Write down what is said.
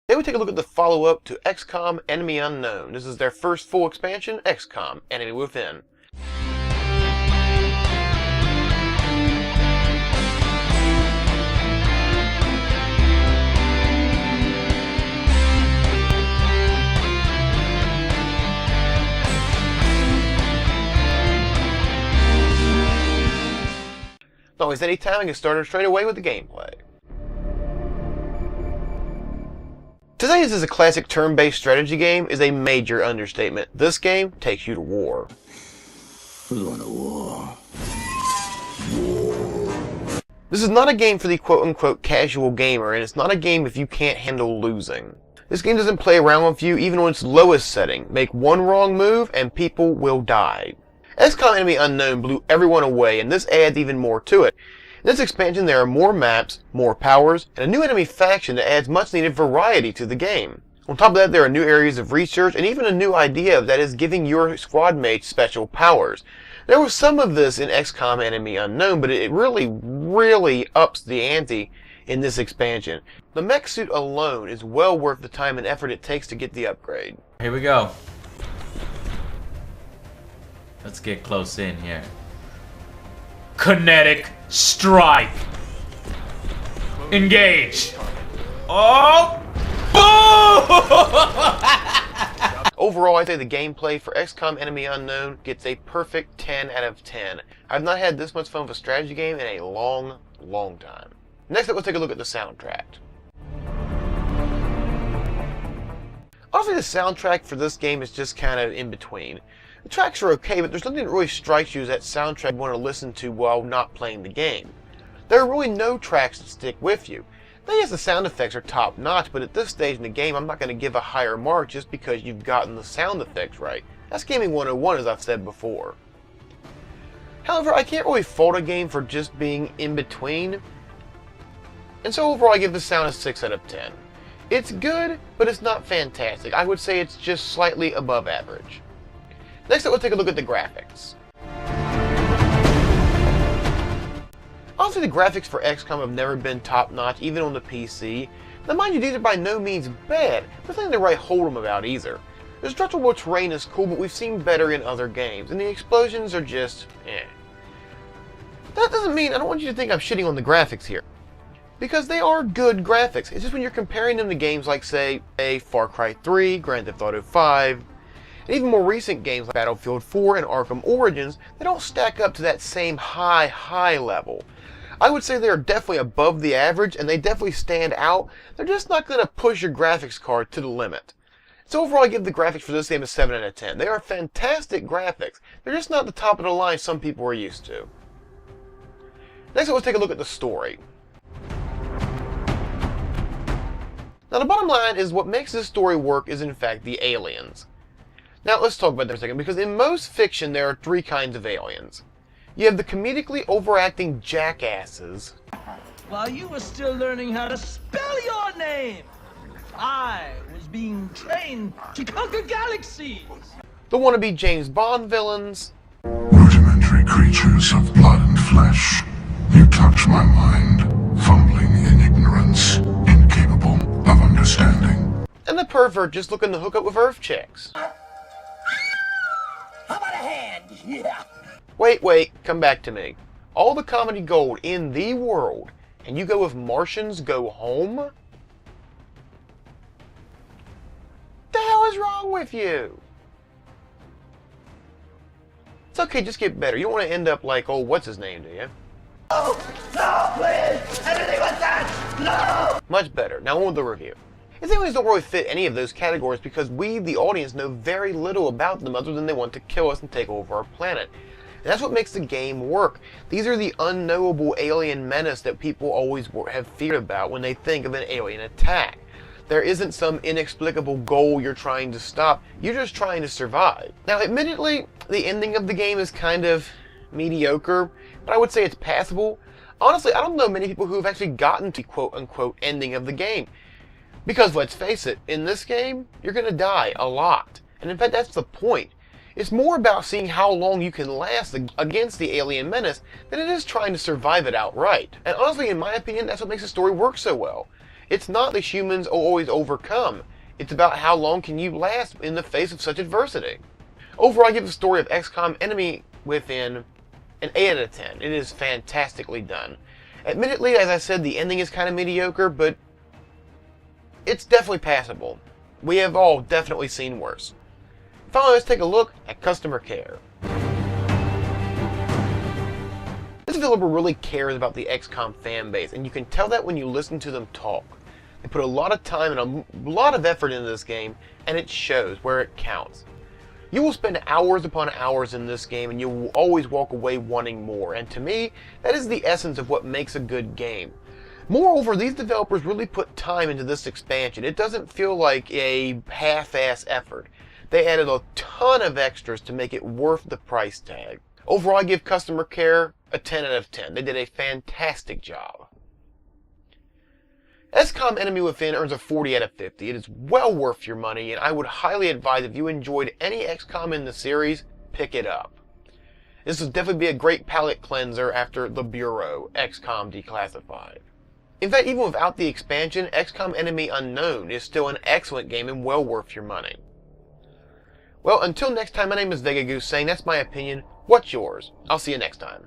Today we take a look at the follow-up to XCOM Enemy Unknown. This is their first full expansion, XCOM Enemy Within. Not waste any time and get started straight away with the gameplay. To say this is a classic turn-based strategy game is a major understatement. This game takes you to war. We're going to war. This is not a game for the quote-unquote casual gamer, and it's not a game if you can't handle losing. This game doesn't play around with you even on its lowest setting. Make one wrong move and people will die. XCOM Enemy Unknown blew everyone away, and this adds even more to it. In this expansion there are more maps, more powers, and a new enemy faction that adds much needed variety to the game. On top of that there are new areas of research and even a new idea that is giving your squad mates special powers. There was some of this in XCOM Enemy Unknown, but it really ups the ante in this expansion. The mech suit alone is well worth the time and effort it takes to get the upgrade. Here we go. Let's get close in here. Kinetic strike. Engage. Oh! Boom! Overall, I'd say the gameplay for XCOM Enemy Unknown gets a perfect 10 out of 10. I've not had this much fun with a strategy game in a long time. Next up, let's take a look at the soundtrack. Honestly, the soundtrack for this game is just kind of in between. The tracks are okay, but there's nothing that really strikes you as that soundtrack you want to listen to while not playing the game. There are really no tracks that stick with you. Yes, the sound effects are top notch, but at this stage in the game I'm not going to give a higher mark just because you've gotten the sound effects right. That's Gaming 101, as I've said before. However, I can't really fault a game for just being in between, and so overall I give the sound a 6 out of 10. It's good, but it's not fantastic. I would say it's just slightly above average. Next up, we'll take a look at the graphics. Honestly, the graphics for XCOM have never been top-notch, even on the PC. Now mind you, these are by no means bad, but nothing to write home about either. The destructible terrain is cool, but we've seen better in other games, and the explosions are just eh. That doesn't mean, I don't want you to think I'm shitting on the graphics here, because they are good graphics. It's just when you're comparing them to games like, say, Far Cry 3, Grand Theft Auto 5, and even more recent games like Battlefield 4 and Arkham Origins, they don't stack up to that same high level. I would say they are definitely above the average, and they definitely stand out. They're just not going to push your graphics card to the limit. So overall, I give the graphics for this game a 7 out of 10. They are fantastic graphics. They're just not the top of the line some people are used to. Next, let's take a look at the story. Now, the bottom line is what makes this story work is, in fact, the aliens. Now, let's talk about that for a second, because in most fiction, there are three kinds of aliens. You have the comedically overacting jackasses. While you were still learning how to spell your name, I was being trained to conquer galaxies. The wannabe James Bond villains. Rudimentary creatures of blood and flesh. You touch my mind, fumbling in ignorance, incapable of understanding. And the pervert just looking to hook up with Earth chicks. How about a hand? Yeah. Wait, come back to me. All the comedy gold in the world, and you go with Martians Go Home? The hell is wrong with you? It's okay, just get better. You don't want to end up like, oh, what's his name, do you? Oh, no, please! Anything but that! No! Much better. Now on with the review. These aliens don't really fit any of those categories because we, the audience, know very little about them other than they want to kill us and take over our planet. And that's what makes the game work. These are the unknowable alien menace that people always have feared about when they think of an alien attack. There isn't some inexplicable goal you're trying to stop, you're just trying to survive. Now admittedly, the ending of the game is kind of mediocre, but I would say it's passable. Honestly, I don't know many people who have actually gotten to quote-unquote ending of the game. Because let's face it, in this game, you're going to die a lot. And in fact, that's the point. It's more about seeing how long you can last against the alien menace than it is trying to survive it outright. And honestly, in my opinion, that's what makes the story work so well. It's not that humans will always overcome. It's about how long can you last in the face of such adversity. Overall, I give the story of XCOM Enemy Within an 8 out of 10. It is fantastically done. Admittedly, as I said, the ending is kind of mediocre, but it's definitely passable. We have all definitely seen worse. Finally, let's take a look at customer care. This developer really cares about the XCOM fan base, and you can tell that when you listen to them talk. They put a lot of time and a lot of effort into this game, and it shows where it counts. You will spend hours upon hours in this game, and you will always walk away wanting more, and to me, that is the essence of what makes a good game. Moreover, these developers really put time into this expansion. It doesn't feel like a half-ass effort. They added a ton of extras to make it worth the price tag. Overall, I give customer care a 10 out of 10. They did a fantastic job. XCOM Enemy Within earns a 40 out of 50. It is well worth your money, and I would highly advise if you enjoyed any XCOM in the series, pick it up. This will definitely be a great palate cleanser after The Bureau, XCOM Declassified. In fact, even without the expansion, XCOM Enemy Unknown is still an excellent game and well worth your money. Well, until next time, my name is Vega Goose saying that's my opinion. What's yours? I'll see you next time.